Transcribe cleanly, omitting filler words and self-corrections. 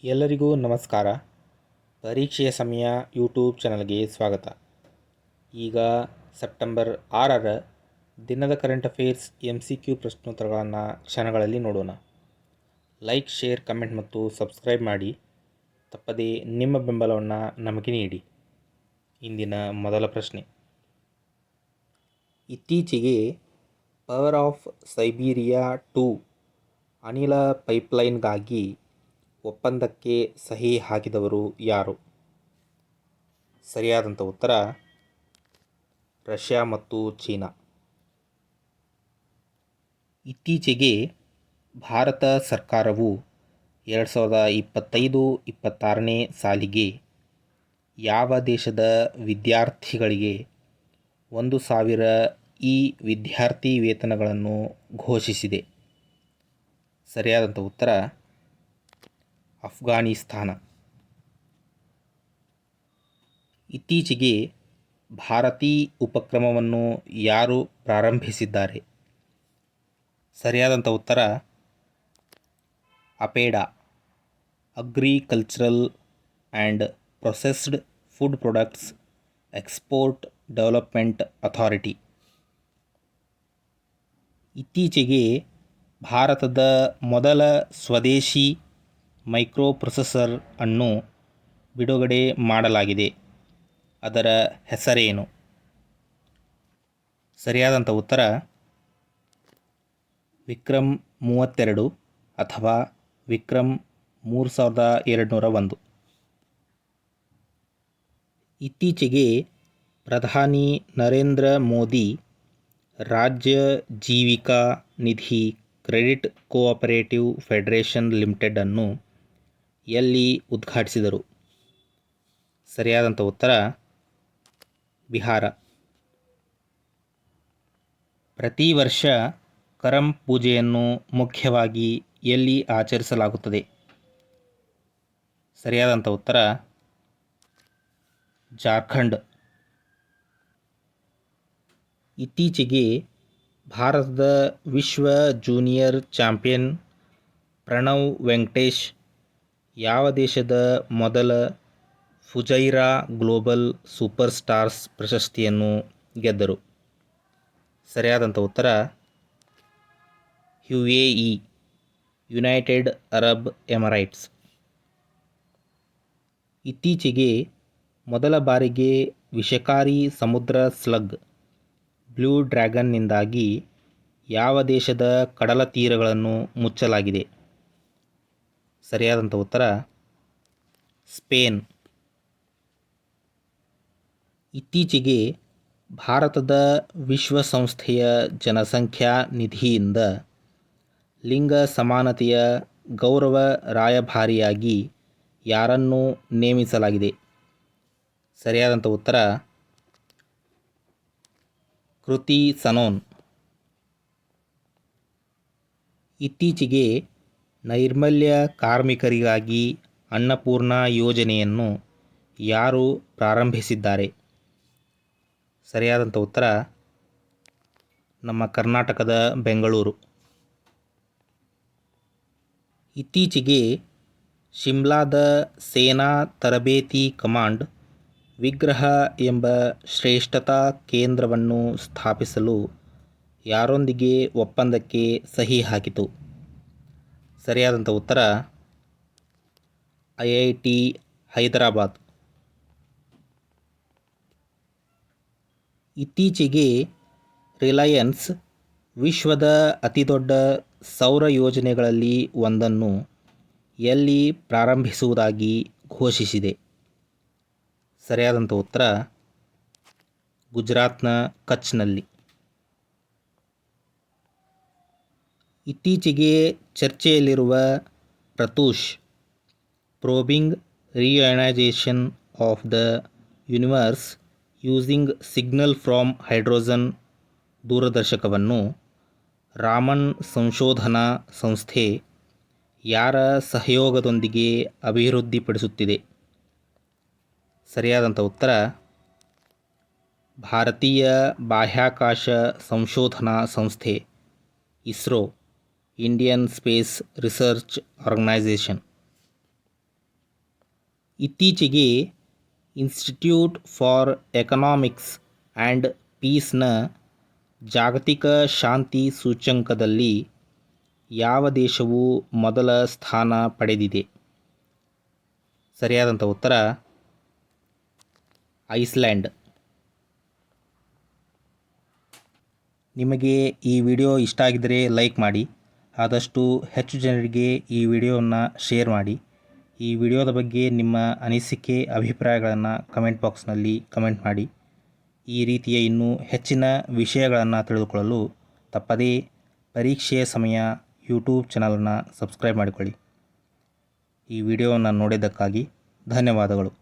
ಎಲ್ಲರಿಗೂ ನಮಸ್ಕಾರ. ಪರೀಕ್ಷೆಯ ಸಮಯ ಯೂಟ್ಯೂಬ್ ಚಾನಲ್ಗೆ ಸ್ವಾಗತ. ಈಗ ಸೆಪ್ಟೆಂಬರ್ 6ರ ದಿನದ ಕರೆಂಟ್ ಅಫೇರ್ಸ್ MCQ ಪ್ರಶ್ನೋತ್ತರಗಳನ್ನು ಕ್ಷಣಗಳಲ್ಲಿ ನೋಡೋಣ. ಲೈಕ್, ಶೇರ್, ಕಮೆಂಟ್ ಮತ್ತು ಸಬ್ಸ್ಕ್ರೈಬ್ ಮಾಡಿ. ತಪ್ಪದೇ ನಿಮ್ಮ ಬೆಂಬಲವನ್ನು ನಮಗೆ ನೀಡಿ. ಇಂದಿನ ಮೊದಲ ಪ್ರಶ್ನೆ. ಇತ್ತೀಚೆಗೆ ಪವರ್ ಆಫ್ ಸೈಬೀರಿಯಾ 2 ಅನಿಲ ಪೈಪ್ಲೈನ್ಗಾಗಿ ಒಪ್ಪಂದಕ್ಕೆ ಸಹಿ ಹಾಕಿದವರು ಯಾರು? ಸರಿಯಾದಂಥ ಉತ್ತರ ರಷ್ಯಾ ಮತ್ತು ಚೀನಾ. ಇತ್ತೀಚೆಗೆ ಭಾರತ ಸರ್ಕಾರವು 2025-26ನೇ ಸಾಲಿಗೆ ಯಾವ ದೇಶದ ವಿದ್ಯಾರ್ಥಿಗಳಿಗೆ 1,000 ವಿದ್ಯಾರ್ಥಿ ವೇತನಗಳನ್ನು ಘೋಷಿಸಿದೆ? ಸರಿಯಾದಂಥ ಉತ್ತರ ಅಫ್ಘಾನಿಸ್ತಾನ. ಇತ್ತೀಚೆಗೆ ಭಾರತಿ ಉಪಕ್ರಮವನ್ನು ಯಾರು ಪ್ರಾರಂಭಿಸಿದ್ದಾರೆ? ಸರಿಯಾದಂಥ ಉತ್ತರ APEDA, agricultural and processed food products export development authority. ಇತ್ತೀಚೆಗೆ ಭಾರತದ ಮೊದಲ ಸ್ವದೇಶಿ ಮೈಕ್ರೋಪ್ರೊಸೆಸರ್ ಅನ್ನು ಬಿಡುಗಡೆ ಮಾಡಲಾಗಿದೆ. ಅದರ ಹೆಸರೇನು? ಸರಿಯಾದಂಥ ಉತ್ತರ ವಿಕ್ರಮ್ 32 ಅಥವಾ ವಿಕ್ರಮ್ 3201. ಇತ್ತೀಚೆಗೆ ಪ್ರಧಾನಿ ನರೇಂದ್ರ ಮೋದಿ ರಾಜ್ಯ ಜೀವಿಕಾ ನಿಧಿ ಕ್ರೆಡಿಟ್ ಕೋಆಪರೇಟಿವ್ ಫೆಡರೇಷನ್ ಲಿಮಿಟೆಡ್ ಅನ್ನು ಎಲ್ಲಿ ಉದ್ಘಾಟಿಸಿದರು? ಸರಿಯಾದಂಥ ಉತ್ತರ ಬಿಹಾರ. ಪ್ರತಿ ವರ್ಷ ಕರಂ ಪೂಜೆಯನ್ನು ಮುಖ್ಯವಾಗಿ ಎಲ್ಲಿ ಆಚರಿಸಲಾಗುತ್ತದೆ? ಸರಿಯಾದಂಥ ಉತ್ತರ ಜಾರ್ಖಂಡ್. ಇತ್ತೀಚೆಗೆ ಭಾರತದ ವಿಶ್ವ ಜೂನಿಯರ್ ಚಾಂಪಿಯನ್ ಪ್ರಣವ್ ವೆಂಕಟೇಶ್ ಯಾವ ದೇಶದ ಮೊದಲ ಫುಜೈರಾ ಗ್ಲೋಬಲ್ ಸೂಪರ್ ಸ್ಟಾರ್ಸ್ ಪ್ರಶಸ್ತಿಯನ್ನು ಗೆದ್ದರು? ಸರಿಯಾದಂಥ ಉತ್ತರ UAE, ಯುನೈಟೆಡ್ ಅರಬ್ ಎಮಿರೇಟ್ಸ್. ಇತ್ತೀಚೆಗೆ ಮೊದಲ ಬಾರಿಗೆ ವಿಷಕಾರಿ ಸಮುದ್ರ ಸ್ಲಗ್ ಬ್ಲೂ ಡ್ರ್ಯಾಗನ್ನಿಂದಾಗಿ ಯಾವ ದೇಶದ ಕಡಲ ತೀರಗಳನ್ನು ಮುಚ್ಚಲಾಗಿದೆ? ಸರಿಯಾದಂಥ ಉತ್ತರ ಸ್ಪೇನ್. ಇತ್ತೀಚೆಗೆ ಭಾರತದ ವಿಶ್ವಸಂಸ್ಥೆಯ ಜನಸಂಖ್ಯಾ ನಿಧಿಯಿಂದ ಲಿಂಗ ಸಮಾನತೆಯ ಗೌರವ ರಾಯಭಾರಿಯಾಗಿ ಯಾರನ್ನು ನೇಮಿಸಲಾಗಿದೆ? ಸರಿಯಾದಂಥ ಉತ್ತರ ಕೃತಿ ಸನೋನ್. ಇತ್ತೀಚೆಗೆ ನೈರ್ಮಲ್ಯ ಕಾರ್ಮಿಕರಿಗಾಗಿ ಅನ್ನಪೂರ್ಣ ಯೋಜನೆಯನ್ನು ಯಾರು ಪ್ರಾರಂಭಿಸಿದ್ದಾರೆ? ಸರಿಯಾದಂಥ ಉತ್ತರ ನಮ್ಮ ಕರ್ನಾಟಕದ ಬೆಂಗಳೂರು. ಇತ್ತೀಚೆಗೆ ಶಿಮ್ಲಾದ ಸೇನಾ ತರಬೇತಿ ಕಮಾಂಡ್ ವಿಗ್ರಹ ಎಂಬ ಶ್ರೇಷ್ಠತಾ ಕೇಂದ್ರವನ್ನು ಸ್ಥಾಪಿಸಲು ಯಾರೊಂದಿಗೆ ಒಪ್ಪಂದಕ್ಕೆ ಸಹಿ ಹಾಕಿತು? ಸರಿಯಾದಂಥ ಉತ್ತರ IIT ಹೈದರಾಬಾದ್. ಇತ್ತೀಚೆಗೆ ರಿಲಯನ್ಸ್ ವಿಶ್ವದ ಅತಿದೊಡ್ಡ ಸೌರ ಯೋಜನೆಗಳಲ್ಲಿ ಒಂದನ್ನು ಎಲ್ಲಿ ಪ್ರಾರಂಭಿಸುವುದಾಗಿ ಘೋಷಿಸಿದೆ? ಸರಿಯಾದಂಥ ಉತ್ತರ ಗುಜರಾತ್ನ ಕಚ್ನಲ್ಲಿ. ಇತ್ತೀಚೆಗೆ ಚರ್ಚೆಯಲ್ಲಿರುವ Pratush probing reionization of the universe using signal from hydrogen ದೂರದರ್ಶಕವನ್ನು ರಾಮನ್ ಸಂಶೋಧನಾ ಸಂಸ್ಥೆ ಯಾರ ಸಹಯೋಗದೊಂದಿಗೆ ಅಭಿವೃದ್ಧಿಪಡಿಸುತ್ತಿದೆ? ಸರಿಯಾದಂಥ ಉತ್ತರ ಭಾರತೀಯ ಬಾಹ್ಯಾಕಾಶ ಸಂಶೋಧನಾ ಸಂಸ್ಥೆ ISRO, Indian Space Research Organisation. ಇತ್ತೀಚೆಗೆ ಇನ್ಸ್ಟಿಟ್ಯೂಟ್ ಫಾರ್ ಎಕನಾಮಿಕ್ಸ್ ಆ್ಯಂಡ್ ಪೀಸ್ನ ಜಾಗತಿಕ ಶಾಂತಿ ಸೂಚ್ಯಂಕದಲ್ಲಿ ಯಾವ ದೇಶವು ಮೊದಲ ಸ್ಥಾನ ಪಡೆದಿದೆ? ಸರಿಯಾದಂಥ ಉತ್ತರ ಐಸ್ಲ್ಯಾಂಡ್. ನಿಮಗೆ ಈ ವಿಡಿಯೋ ಇಷ್ಟ ಆಗಿದ್ದರೆ ಲೈಕ್ ಮಾಡಿ, ಆದಷ್ಟು ಹೆಚ್ಚು ಜನರಿಗೆ ಈ ವಿಡಿಯೋವನ್ನು ಶೇರ್ ಮಾಡಿ. ಈ ವಿಡಿಯೋದ ಬಗ್ಗೆ ನಿಮ್ಮ ಅನಿಸಿಕೆ ಅಭಿಪ್ರಾಯಗಳನ್ನು ಕಮೆಂಟ್ ಬಾಕ್ಸ್ನಲ್ಲಿ ಕಮೆಂಟ್ ಮಾಡಿ. ಈ ರೀತಿಯ ಇನ್ನೂ ಹೆಚ್ಚಿನ ವಿಷಯಗಳನ್ನು ತಿಳಿದುಕೊಳ್ಳಲು ತಪ್ಪದೇ ಪರೀಕ್ಷೆಯ ಸಮಯ ಯೂಟ್ಯೂಬ್ ಚಾನಲನ್ನು ಸಬ್ಸ್ಕ್ರೈಬ್ ಮಾಡಿಕೊಳ್ಳಿ. ಈ ವಿಡಿಯೋವನ್ನು ನೋಡಿದ್ದಕ್ಕಾಗಿ ಧನ್ಯವಾದಗಳು.